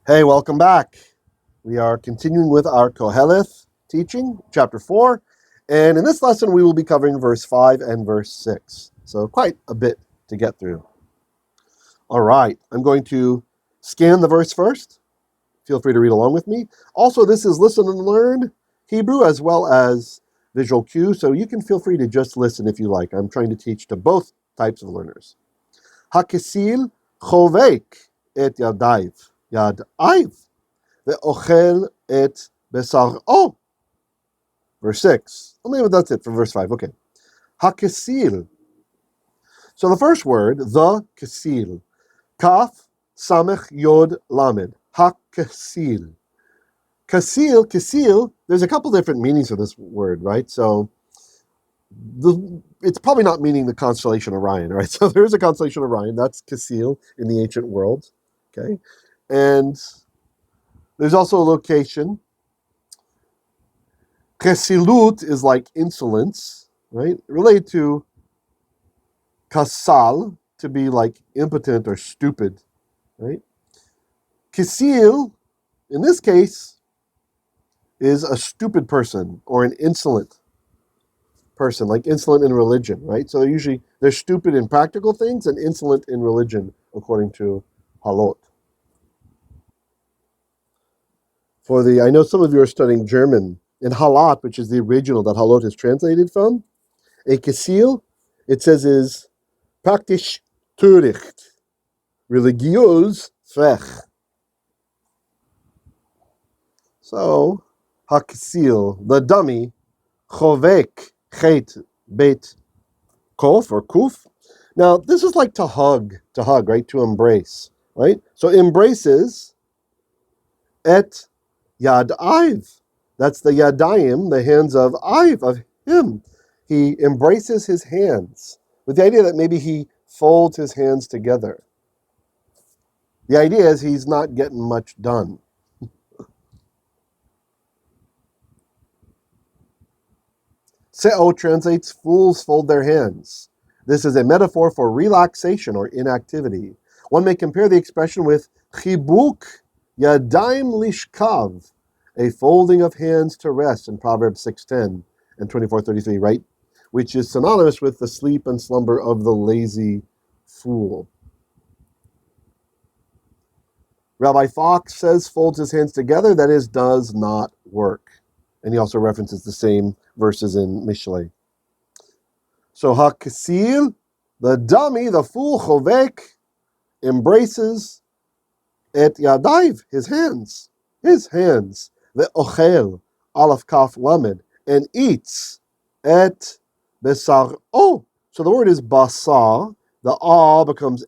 Hey, welcome back. We are continuing with our Qoheleth teaching, chapter 4. And in this lesson, we will be covering verse 5 and verse 6. So quite a bit to get through. All right, I'm going to scan the verse first. Feel free to read along with me. Also, this is Listen and Learn Hebrew as well as visual cue, so you can feel free to just listen if you like. I'm trying to teach to both types of learners. Haksil choveik et yadaiv. Yadaiv. Ve'ochel et bsaro. Verse 6. Well, maybe that's it for verse 5. Okay. Haksil. So the first word, the kasil. Kaf, samech, yod, lamed. Haksil. Kasil, there's a couple different meanings for this word, right? So it's probably not meaning the constellation Orion, right? So there's a constellation Orion, that's Kasil in the ancient world, okay? And there's also a location. Kesilut is like insolence, right? Related to kasal, to be like impotent or stupid, right? Kisil, in this case, is a stupid person or an insolent person, like insolent in religion, right? So they're stupid in practical things and insolent in religion, according to halot. I know some of you are studying German. In halat, which is the original that halot is translated from, a kasil, it says is praktisch töricht, religiös frech. So, haksil, the dummy, choveik, chet, bet, kof, or kuf. Now, this is like to hug, right? To embrace, right? So, embraces et yadaiv. That's the yadayim, the hands of him. He embraces his hands with the idea that maybe he folds his hands together. The idea is he's not getting much done. Se'o translates fools fold their hands. This is a metaphor for relaxation or inactivity. One may compare the expression with chibuk yadayim lishkav, a folding of hands to rest in Proverbs 6:10 and 24:33, right? Which is synonymous with the sleep and slumber of the lazy fool. Rabbi Fox says folds his hands together, that is, does not work. And he also references the same verses in Mishlei. So haksil, the dummy, the fool, choveik, embraces et yadaiv, his hands, the ochel, aleph kaf lamed, and eats et bsaro. So the word is basar, the a becomes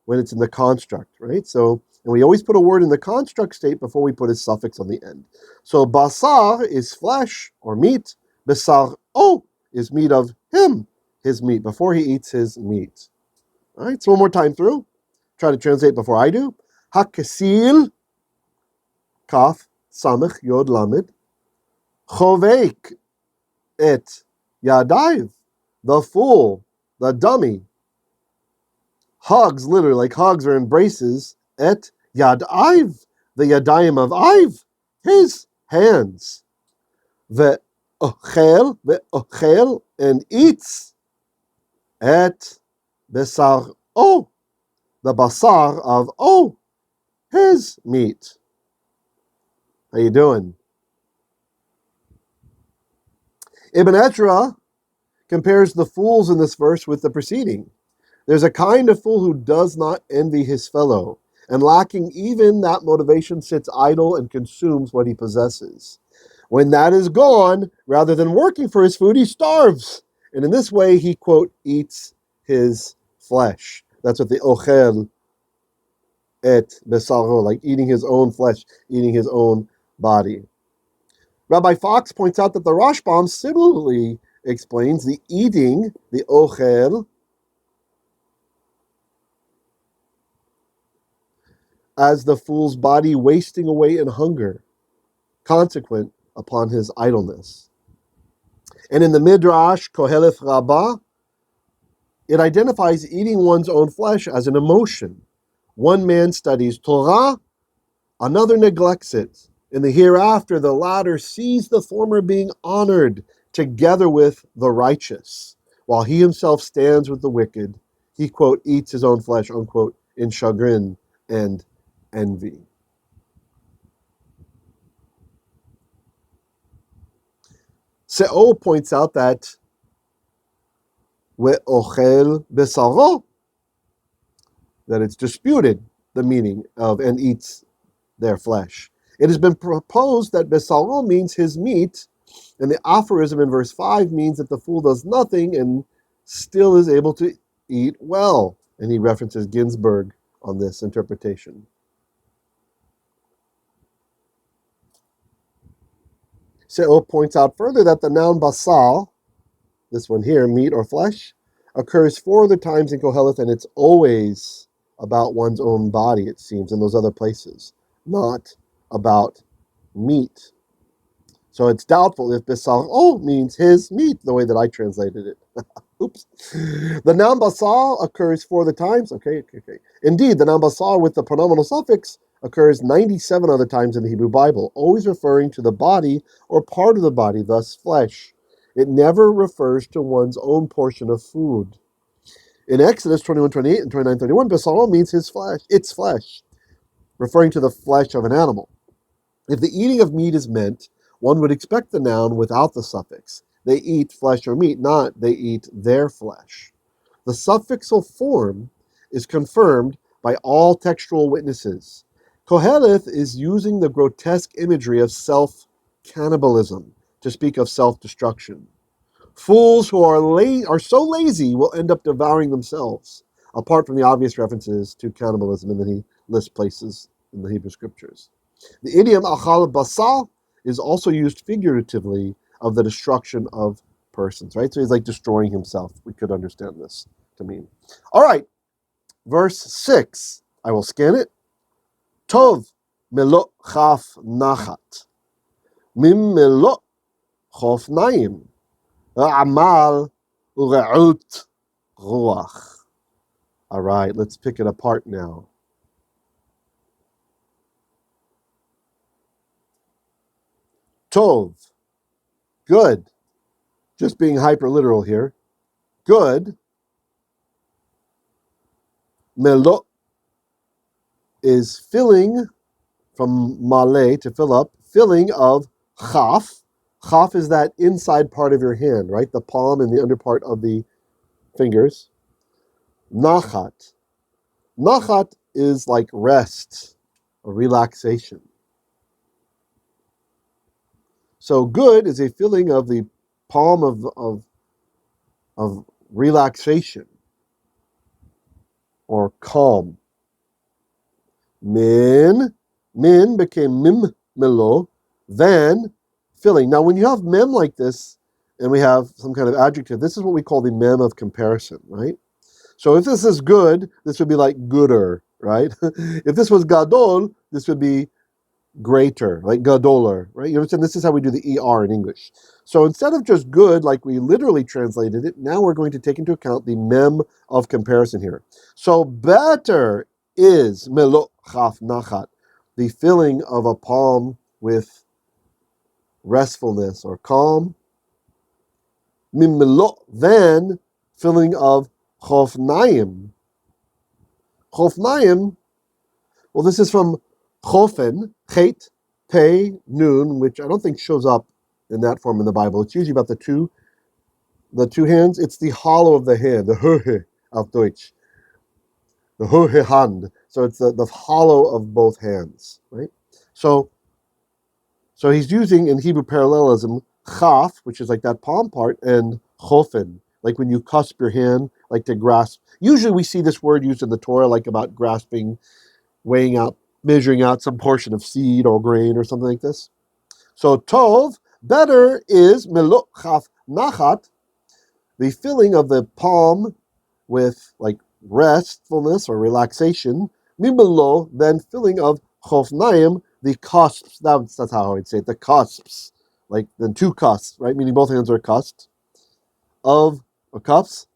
when it's in the construct, right? So, and we always put a word in the construct state before we put a suffix on the end. So basar is flesh or meat, bsaro is meat of him, his meat, before he eats his meat. All right, so one more time through. Try to translate before I do. Hakasil, kaf, samech, yod, lamed, choveik, et, yadaiv, the fool, the dummy, hugs, literally, like hugs or embraces, et, yadaiv, the yadayim of Iv, his hands, ve'ochel, and eats, et, bsaro, the basar of his meat. How you doing? Ibn Ezra compares the fools in this verse with the preceding. There's a kind of fool who does not envy his fellow, and lacking even that motivation sits idle and consumes what he possesses. When that is gone, rather than working for his food, he starves. And in this way, he, quote, eats his flesh. That's what the ochel et bsaro, like eating his own flesh, eating his own body. Rabbi Fox points out that the Rashbam similarly explains the eating, the ochel, as the fool's body wasting away in hunger, consequent upon his idleness. And in the Midrash, Qoheleth Rabbah, it identifies eating one's own flesh as an emotion. One man studies Torah, Another neglects it. In the hereafter, the latter sees the former being honored together with the righteous, while he himself stands with the wicked. He, quote, eats his own flesh, unquote, in chagrin and envy. Seo points out that bsaro, that it's disputed the meaning of and eats their flesh. It has been proposed that bsaro means his meat, and the aphorism in verse 5 means that the fool does nothing and still is able to eat well. And he references Ginsburg on this interpretation. Seo points out further that the noun basal, this one here, meat or flesh, occurs 4 other times in Qoheleth, and it's always about one's own body, it seems, in those other places, not about meat. So it's doubtful if bsaro means his meat, the way that I translated it. Oops. The noun basar occurs 4 other times. Okay. Indeed, the noun basar with the pronominal suffix occurs 97 other times in the Hebrew Bible, always referring to the body or part of the body, thus flesh. It never refers to one's own portion of food. In Exodus 21:28 and 29:31, bsaro means his flesh, its flesh, referring to the flesh of an animal. If the eating of meat is meant, one would expect the noun without the suffix. They eat flesh or meat, not they eat their flesh. The suffixal form is confirmed by all textual witnesses. Qoheleth is using the grotesque imagery of self-cannibalism to speak of self-destruction. Fools who are so lazy will end up devouring themselves, apart from the obvious references to cannibalism, and then he lists places in the Hebrew scriptures. The idiom achal basal is also used figuratively of the destruction of persons, right? So he's like destroying himself. We could understand this to mean. All right, verse 6. I will scan it. Tov mimlo chaf nachat. Mimlo chafnayim. Amal urut ruach. All right, let's pick it apart now. Tov, good. Just being hyper literal here. Good. Melo is filling, from male, to fill up, filling of chaf. Chaf is that inside part of your hand, right? The palm and the under part of the fingers. Nachat. Nachat is like rest or relaxation. So good is a filling of the palm of relaxation or calm. Min became mimlo, then filling. Now, when you have mem like this, and we have some kind of adjective, this is what we call the mem of comparison, right? So if this is good, this would be like gooder, right? If this was gadol, this would be greater, like gadoler, right? You understand? This is how we do the ER in English. So instead of just good, like we literally translated it, now we're going to take into account the mem of comparison here. So better is melo chaf nachat, the filling of a palm with restfulness or calm. Mimlo, than filling of chafnayim. Chafnayim, well, this is from chofen, chet, pei, nun, which I don't think shows up in that form in the Bible. It's usually about the two hands. It's the hollow of the hand, the hohe auf Deutsch, the hohe Hand. So it's the hollow of both hands, right? So he's using in Hebrew parallelism chaf, which is like that palm part, and chofen, like when you cusp your hand, like to grasp. Usually we see this word used in the Torah, like about grasping, weighing out, measuring out some portion of seed or grain or something like this. So tov, better is melo chaf nachat, the filling of the palm with like restfulness or relaxation, mimlo, then filling of chafnayim, the cusps. That's how I would say it, the cusps, like then two cusps, right? Meaning both hands are cusped of or cups.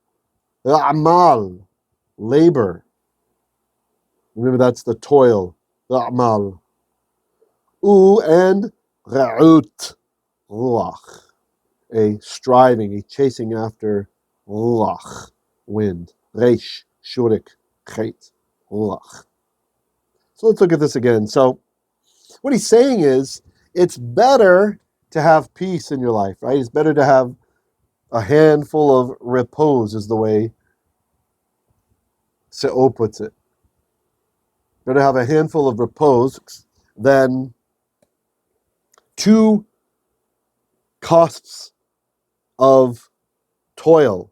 Amal, labor. Remember that's the toil, the amal. And urut, ruach, a striving, a chasing after ruach, wind. Reish, shurik, chet, ruach. So let's look at this again. So what he's saying is, it's better to have peace in your life, right? It's better to have a handful of repose, is the way Se'o puts it. Better have a handful of repose than two costs of toil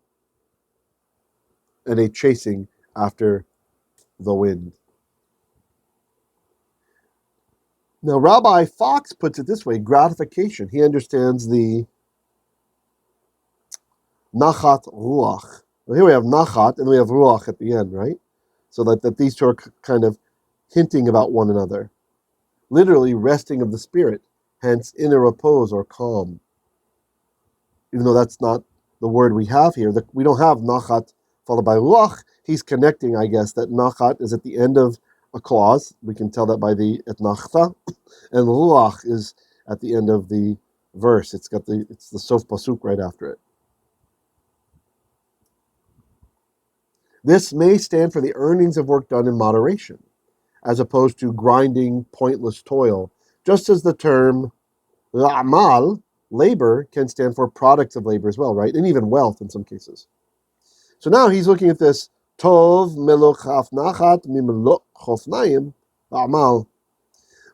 and a chasing after the wind. Now, Rabbi Fox puts it this way, gratification. He understands the nachat ruach. Well, here we have nachat and we have ruach at the end, right? So that these two are kind of hinting about one another. Literally, resting of the spirit, hence inner repose or calm. Even though that's not the word we have here. We don't have nachat followed by ruach. He's connecting, I guess, that nachat is at the end of a clause. We can tell that by the etnachta. And ruach is at the end of the verse. It's the sof pasuk right after it. This may stand for the earnings of work done in moderation, as opposed to grinding, pointless toil, just as the term amal, labor, can stand for products of labor as well, right? And even wealth in some cases. So now he's looking at this, tov melo nachat mimlo chafnayim, amal.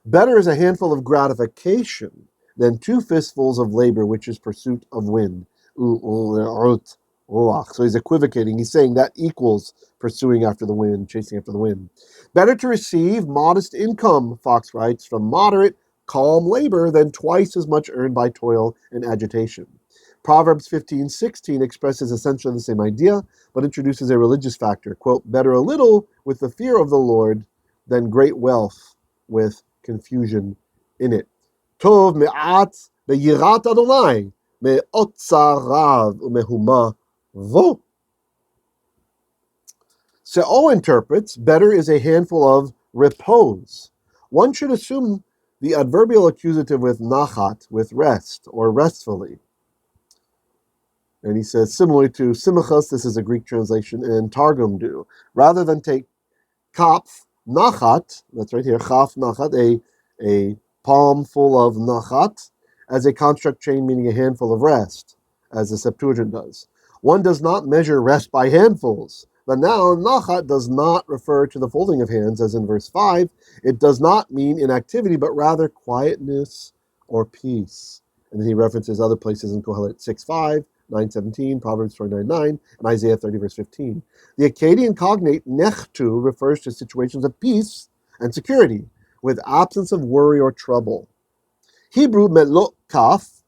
Better is a handful of gratification than two fistfuls of labor, which is pursuit of wind. Urut, ruach. So he's equivocating. He's saying that equals pursuing after the wind, chasing after the wind. Better to receive modest income, Fox writes, from moderate, calm labor than twice as much earned by toil and agitation. Proverbs 15:16 expresses essentially the same idea, but introduces a religious factor. Quote, better a little with the fear of the Lord than great wealth with confusion in it. Tov me'at beyirat Adonai me'otzar rav umehuma vo. Se'o interprets, better is a handful of repose. One should assume the adverbial accusative with nachat, with rest, or restfully. And he says, similarly to simachas, this is a Greek translation, and Targum do. Rather than take kaf, nachat, that's right here, chaf, nachat, a palm full of nachat, as a construct chain meaning a handful of rest, as the Septuagint does. One does not measure rest by handfuls. The noun nachat does not refer to the folding of hands, as in verse 5. It does not mean inactivity, but rather quietness or peace. And then he references other places in Qoheleth 6:5, 9:17, Proverbs 29:9, and Isaiah 30, verse 15. The Akkadian cognate nechtu refers to situations of peace and security, with absence of worry or trouble. Hebrew melot kaf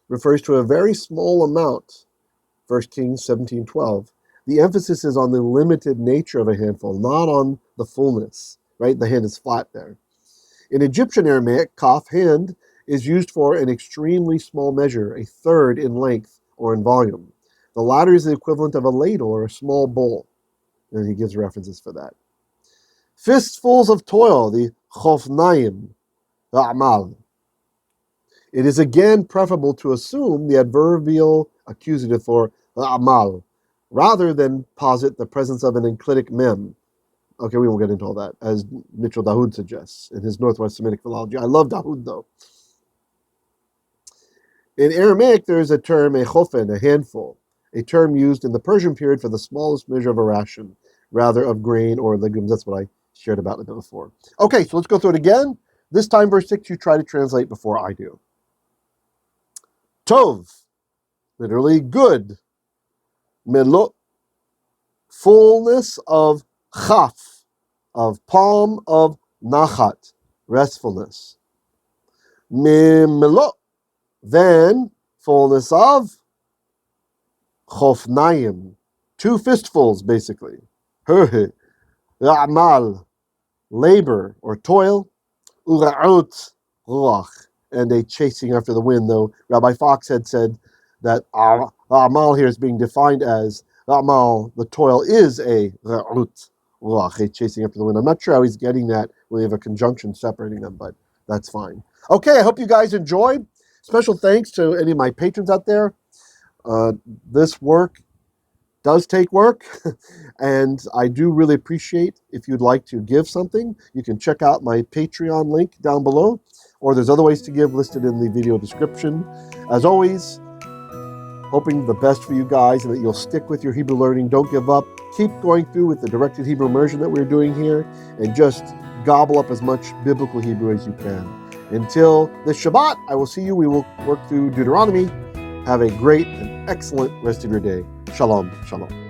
refers to a very small amount, 1 Kings 17:12. The emphasis is on the limited nature of a handful, not on the fullness, right? The hand is flat there. In Egyptian Aramaic, kaf, hand, is used for an extremely small measure, a third in length or in volume. The latter is the equivalent of a ladle or a small bowl. And he gives references for that. Fistfuls of toil, the chafnayim, the amal. It is again preferable to assume the adverbial accusative for amal, rather than posit the presence of an enclitic mem. Okay, we won't get into all that, as Mitchell Dahoud suggests in his Northwest Semitic philology. I love Dahoud, though. In Aramaic, there is a term, a chofen, a handful, a term used in the Persian period for the smallest measure of a ration, rather of grain or legumes. That's what I shared about it before. Okay, so let's go through it again. This time, verse 6, you try to translate before I do. Tov, literally good. Melot, fullness of chaf, of palm, of nachat, restfulness. Mimlo, then fullness of chafnayim, two fistfuls basically. Amal, labor or toil. Urut, ruach, and a chasing after the wind, though Rabbi Fox had said that amal here is being defined as amal, the toil is a urut, ruach, a chasing after the wind. I'm not sure how he's getting that when we have a conjunction separating them, but that's fine. Okay, I hope you guys enjoyed. Special thanks to any of my patrons out there. This work does take work, and I do really appreciate if you'd like to give something. You can check out my Patreon link down below, or there's other ways to give listed in the video description. As always, hoping the best for you guys and that you'll stick with your Hebrew learning. Don't give up. Keep going through with the directed Hebrew immersion that we're doing here, and just gobble up as much biblical Hebrew as you can. Until this Shabbat, I will see you. We will work through Deuteronomy. Have a great and excellent rest of your day. Shalom, shalom.